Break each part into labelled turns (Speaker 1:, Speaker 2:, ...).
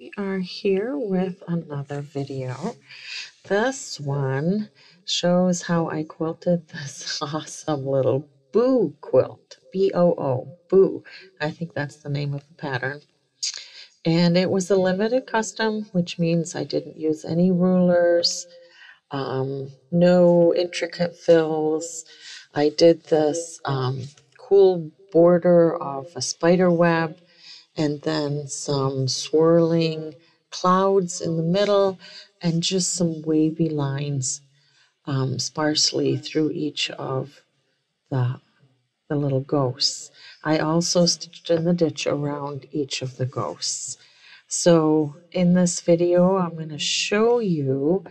Speaker 1: We are here with another video. This one shows how I quilted this awesome little Boo quilt. B-O-O, Boo. I think that's the name of the pattern. And it was a limited custom, which means I didn't use any rulers, no intricate fills. I did this cool border of a spider web and then some swirling clouds in the middle and just some wavy lines sparsely through each of the little ghosts. I also stitched in the ditch around each of the ghosts. So in this video, I'm going to show you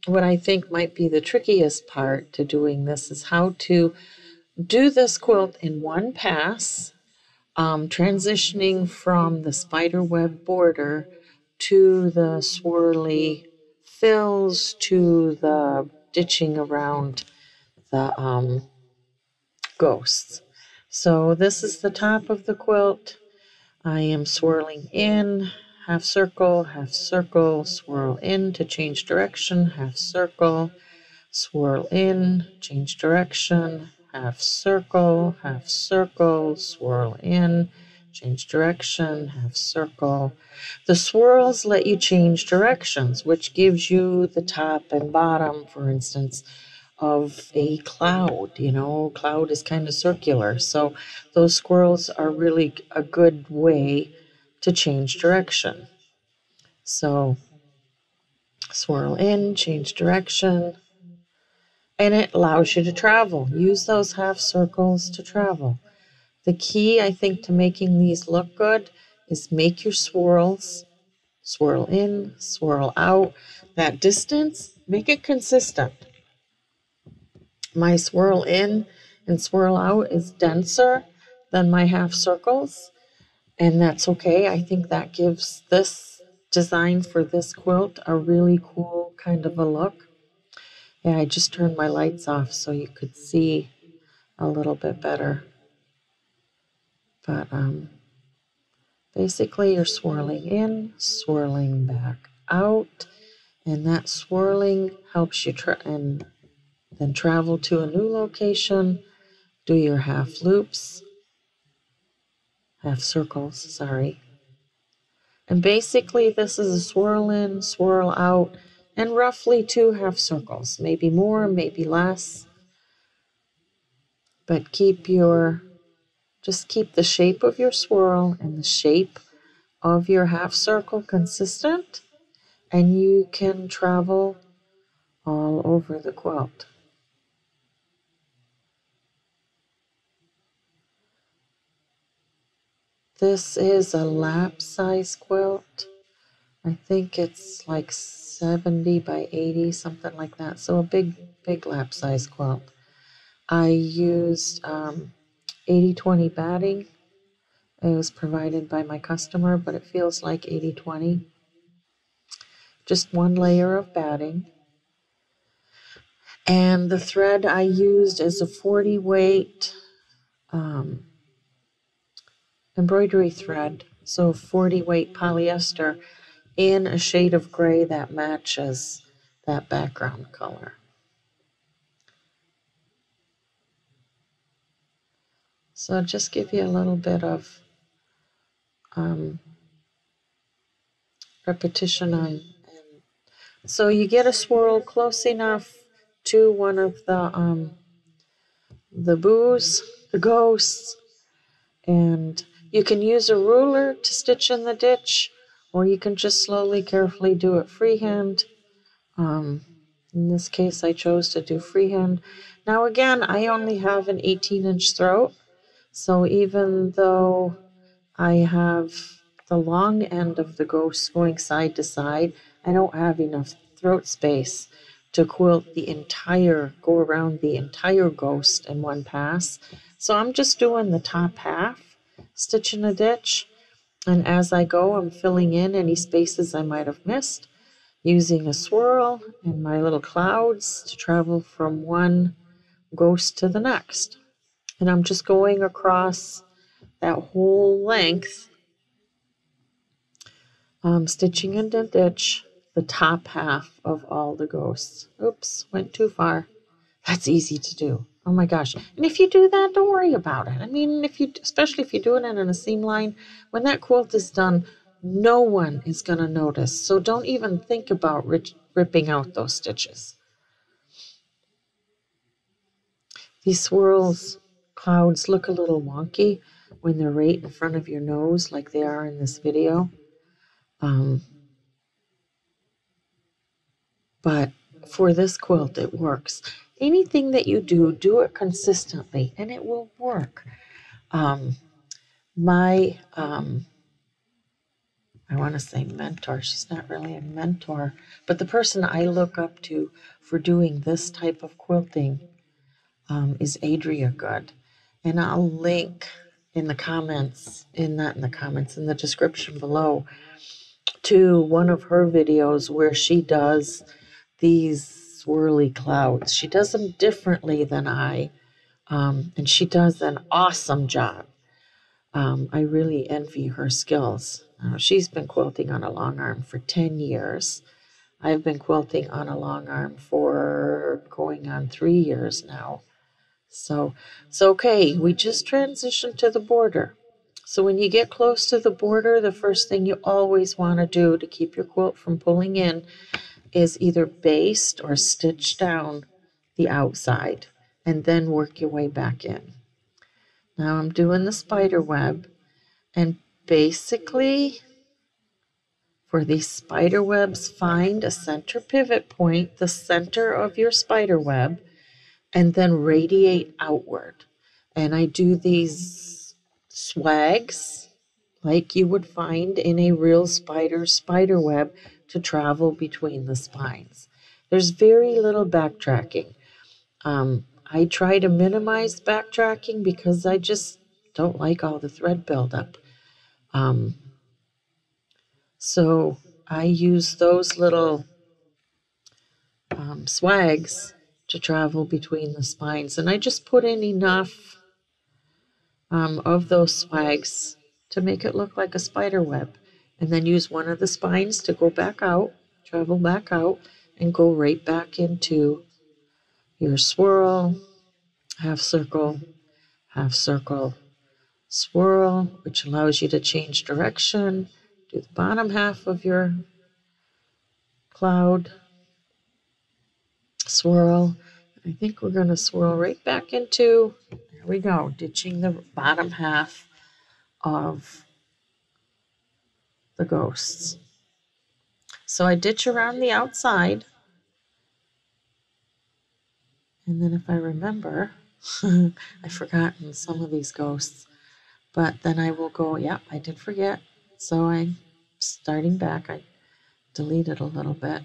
Speaker 1: what I think might be the trickiest part to doing this is how to do this quilt in one pass, transitioning from the spiderweb border to the swirly fills to the ditching around the ghosts. So this is the top of the quilt. I am swirling in, half circle, swirl in to change direction, half circle, swirl in, change direction, half circle, swirl in, change direction, half circle. The swirls let you change directions, which gives you the top and bottom, for instance, of a cloud. You know, cloud is kind of circular, so those swirls are really a good way to change direction. So swirl in, change direction, and it allows you to travel. Use those half circles to travel. The key, I think, to making these look good is make your swirls, swirl in, swirl out. That distance, make it consistent. My swirl in and swirl out is denser than my half circles, and that's okay. I think that gives this design for this quilt a really cool kind of a look. Yeah, I just turned my lights off so you could see a little bit better. But basically you're swirling in, swirling back out, and that swirling helps you and then travel to a new location, do your half loops, half circles, sorry. And basically this is a swirl in, swirl out, and roughly 2 half circles, maybe more, maybe less. But just keep the shape of your swirl and the shape of your half circle consistent, and you can travel all over the quilt. This is a lap size quilt. I think it's like 70 by 80, something like that. So a big lap size quilt. I used 80-20 batting. It was provided by my customer, but it feels like 80-20. Just one layer of batting. And the thread I used is a 40 weight embroidery thread, so 40 weight polyester in a shade of gray that matches that background color. So just give you a little bit of repetition on. So you get a swirl close enough to one of the boos, the ghosts, and you can use a ruler to stitch in the ditch, or you can just slowly, carefully do it freehand. In this case, I chose to do freehand. Now again, I only have an 18-inch throat, so even though I have the long end of the ghost going side to side, I don't have enough throat space to quilt go around the entire ghost in one pass. So I'm just doing the top half, stitching a ditch, and as I go, I'm filling in any spaces I might have missed, using a swirl and my little clouds to travel from one ghost to the next. And I'm just going across that whole length stitching and then ditch the top half of all the ghosts. Oops, went too far. That's easy to do. Oh my gosh. And if you do that, don't worry about it. I mean, especially if you're doing it in a seam line, when that quilt is done, no one is going to notice. So don't even think about ripping out those stitches. These swirls, clouds look a little wonky when they're right in front of your nose like they are in this video. But for this quilt, it works. Anything that you do, do it consistently and it will work. My, I want to say mentor, she's not really a mentor, but the person I look up to for doing this type of quilting is Adria Good. And I'll link in the comments, in the description below, to one of her videos where she does these swirly clouds. She does them differently than I, and she does an awesome job. I really envy her skills. She's been quilting on a long arm for 10 years. I've been quilting on a long arm for going on 3 years now. So it's okay. We just transitioned to the border. So when you get close to the border, the first thing you always want to do to keep your quilt from pulling in is either baste or stitch down the outside and then work your way back in. Now I'm doing the spider web, and basically for these spider webs, find a center pivot point, the center of your spider web, and then radiate outward. And I do these swags like you would find in a real spider web to travel between the spines. There's very little backtracking. I try to minimize backtracking because I just don't like all the thread buildup. So I use those little swags to travel between the spines. And I just put in enough of those swags to make it look like a spider web. And then use one of the spines to go back out, travel back out, and go right back into your swirl, half circle, swirl, which allows you to change direction. Do the bottom half of your cloud, swirl. I think we're going to swirl right back into, there we go, ditching the bottom half of the ghosts. So I ditch around the outside, and then if I remember, I've forgotten some of these ghosts, but then I will go, yep, I did forget. So I'm starting back. I deleted a little bit.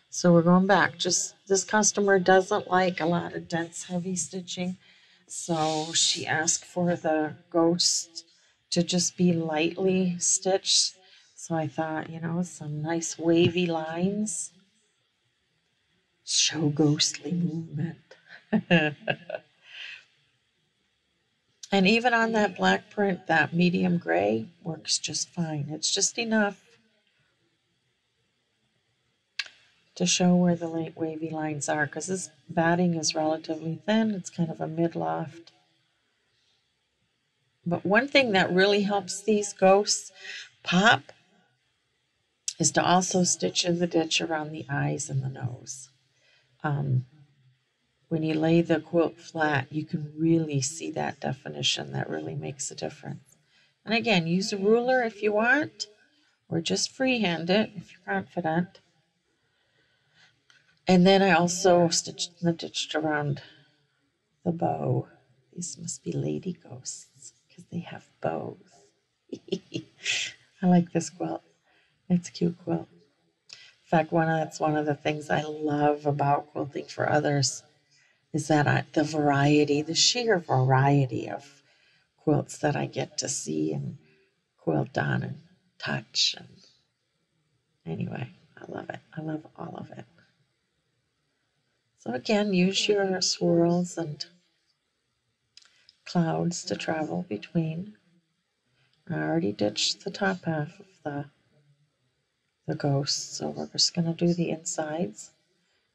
Speaker 1: So we're going back. Just this customer doesn't like a lot of dense, heavy stitching. So she asked for the ghost to just be lightly stitched. So I thought, some nice wavy lines. Show ghostly movement. And even on that black print, that medium gray works just fine. It's just enough to show where the light wavy lines are, because this batting is relatively thin. It's kind of a mid-loft. But one thing that really helps these ghosts pop is to also stitch in the ditch around the eyes and the nose. When you lay the quilt flat, you can really see that definition. That really makes a difference. And again, use a ruler if you want, or just freehand it if you're confident. And then I also ditched around the bow. These must be lady ghosts because they have bows. I like this quilt. It's a cute quilt. In fact, that's one of the things I love about quilting for others is that the sheer variety of quilts that I get to see and quilt on and touch. And anyway, I love it. I love all of it. So again, use your swirls and clouds to travel between. I already ditched the top half of the the ghosts. So we're just going to do the insides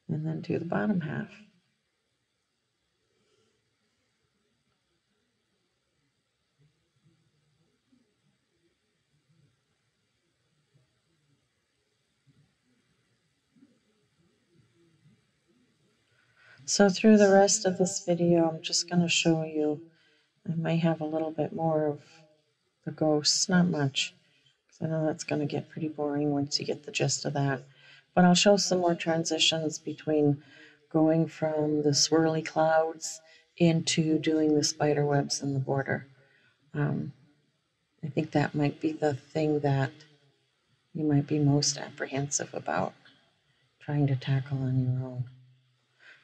Speaker 1: and then do the bottom half. So through the rest of this video, I'm just going to show you, I may have a little bit more of the ghosts, not much, because I know that's going to get pretty boring once you get the gist of that. But I'll show some more transitions between going from the swirly clouds into doing the spider webs in the border. I think that might be the thing that you might be most apprehensive about trying to tackle on your own.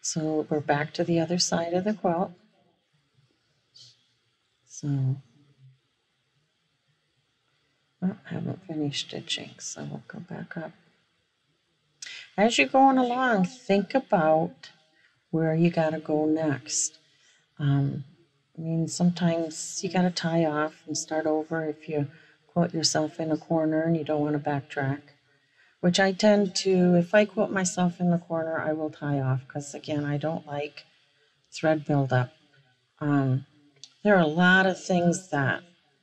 Speaker 1: So we're back to the other side of the quilt. So, I haven't finished stitching, so we'll go back up. As you're going along, think about where you got to go next. I mean, sometimes you got to tie off and start over if you quilt yourself in a corner and you don't want to backtrack. Which I tend to, if I quilt myself in the corner, I will tie off because, again, I don't like thread buildup. There are a lot of things that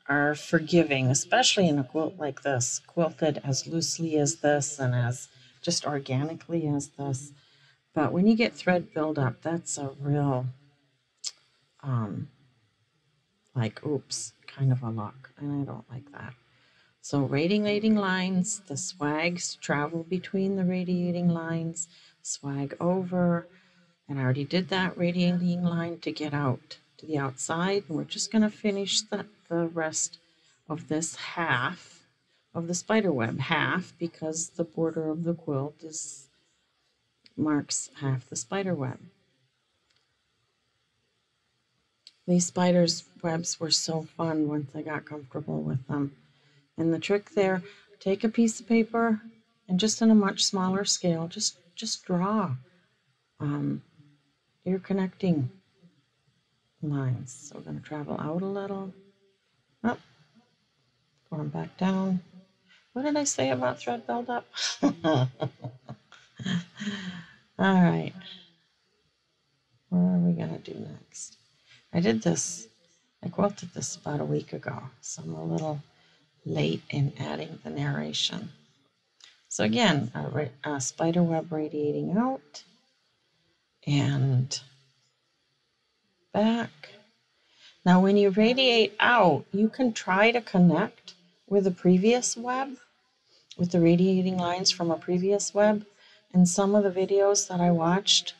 Speaker 1: are forgiving, especially in a quilt like this, quilted as loosely as this and as just organically as this. But when you get thread buildup, that's a real, like, oops, kind of a look, and I don't like that. So radiating lines, the swags travel between the radiating lines, swag over, and I already did that radiating line to get out to the outside. And we're just going to finish the rest of this half of the spider web, half because the border of the quilt marks half the spider web. These spiders webs were so fun once I got comfortable with them. And the trick there, take a piece of paper and just on a much smaller scale, just draw your connecting lines. So we're going to travel out a little, up, going back down. What did I say about thread buildup? All right. What are we going to do next? I quilted this about a week ago, so I'm a little late in adding the narration. So again, a spider web radiating out and back. Now when you radiate out, you can try to connect with a previous web, with the radiating lines from a previous web. And some of the videos that I watched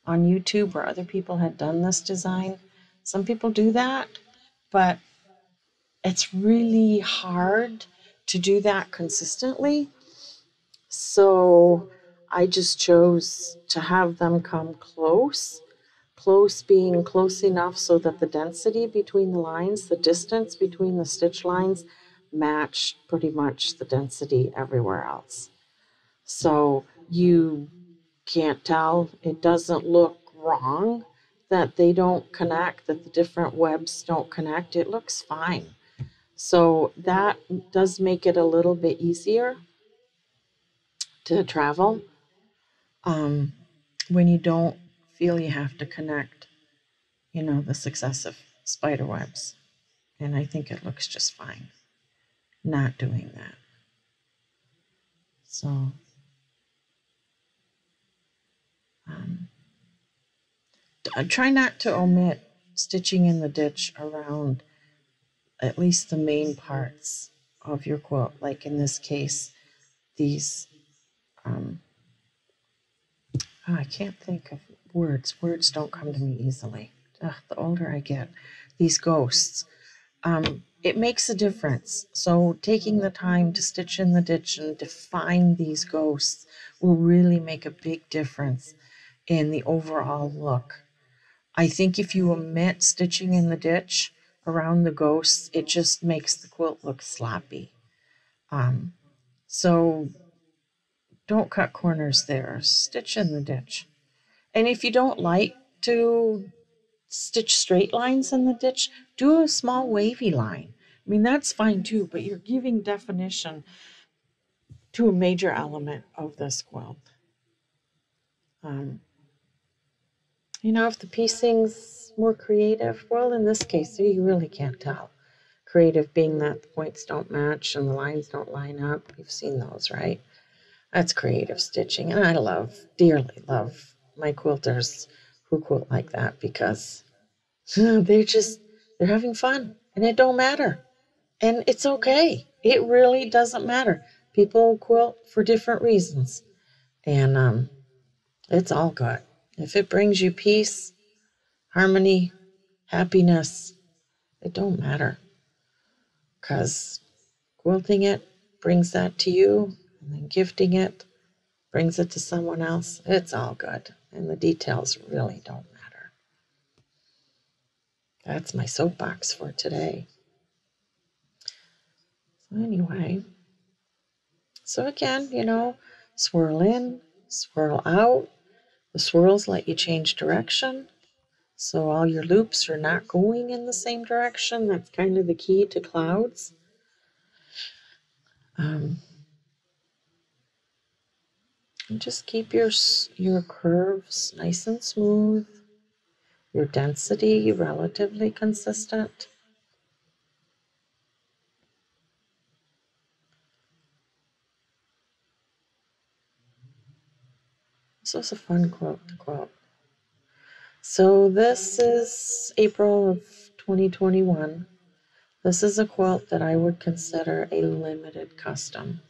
Speaker 1: on YouTube where other people had done this design, some people do that, but it's really hard to do that consistently. So I just chose to have them come close being close enough so that the density between the lines, the distance between the stitch lines, matched pretty much the density everywhere else. So you can't tell, it doesn't look wrong that they don't connect, that the different webs don't connect. It looks fine. So that does make it a little bit easier to travel when you don't feel you have to connect, the successive spider webs. And I think it looks just fine not doing that. So try not to omit stitching in the ditch around at least the main parts of your quilt. Like in this case, these, I can't think of words. Words don't come to me easily. The older I get, these ghosts. It makes a difference. So taking the time to stitch in the ditch and define these ghosts will really make a big difference in the overall look. I think if you omit stitching in the ditch around the ghosts, it just makes the quilt look sloppy. So don't cut corners there. Stitch in the ditch. And if you don't like to stitch straight lines in the ditch, do a small wavy line. I mean, that's fine too, but you're giving definition to a major element of this quilt. If the piecing's more creative, well, in this case, you really can't tell. Creative being that the points don't match and the lines don't line up. You've seen those, right? That's creative stitching. And I dearly love my quilters who quilt like that because they're having fun and it don't matter. And it's okay. It really doesn't matter. People quilt for different reasons. And it's all good. If it brings you peace, harmony, happiness, it don't matter. Because quilting it brings that to you, and then gifting it brings it to someone else. It's all good. And the details really don't matter. That's my soapbox for today. So anyway, so again, swirl in, swirl out. The swirls let you change direction. So all your loops are not going in the same direction. That's kind of the key to clouds. And just keep your curves nice and smooth. Your density relatively consistent. This was a fun quilt to quilt. So this is April of 2021. This is a quilt that I would consider a limited custom.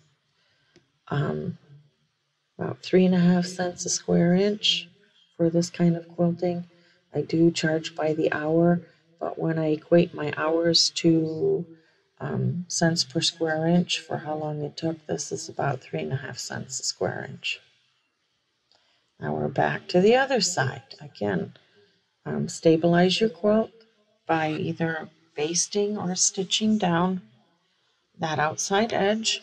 Speaker 1: About 3.5 cents a square inch for this kind of quilting. I do charge by the hour, but when I equate my hours to cents per square inch for how long it took, this is about 3.5 cents a square inch. Now we're back to the other side. Again, stabilize your quilt by either basting or stitching down that outside edge.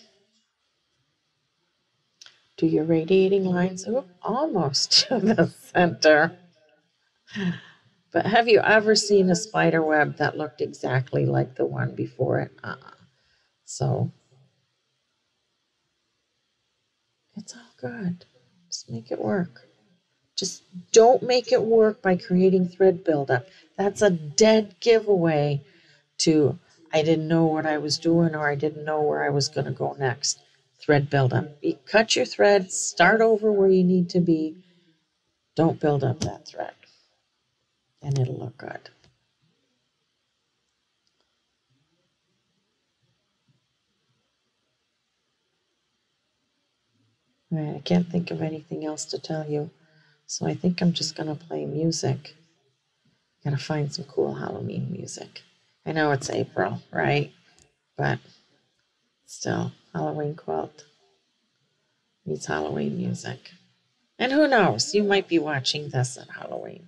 Speaker 1: Do your radiating lines almost to the center. But have you ever seen a spider web that looked exactly like the one before it? So it's all good. Just make it work. Just don't make it work by creating thread buildup. That's a dead giveaway to I didn't know what I was doing or I didn't know where I was going to go next. Thread buildup. Cut your thread, start over where you need to be. Don't build up that thread. And it'll look good. All right, I can't think of anything else to tell you. So I think I'm just going to play music. Gotta find some cool Halloween music. I know it's April, right? But still, Halloween quilt needs Halloween music. And who knows, you might be watching this at Halloween.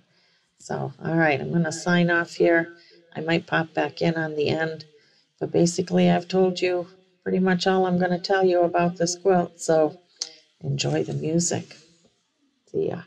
Speaker 1: So, all right, I'm going to sign off here. I might pop back in on the end. But basically, I've told you pretty much all I'm going to tell you about this quilt. So enjoy the music. See ya.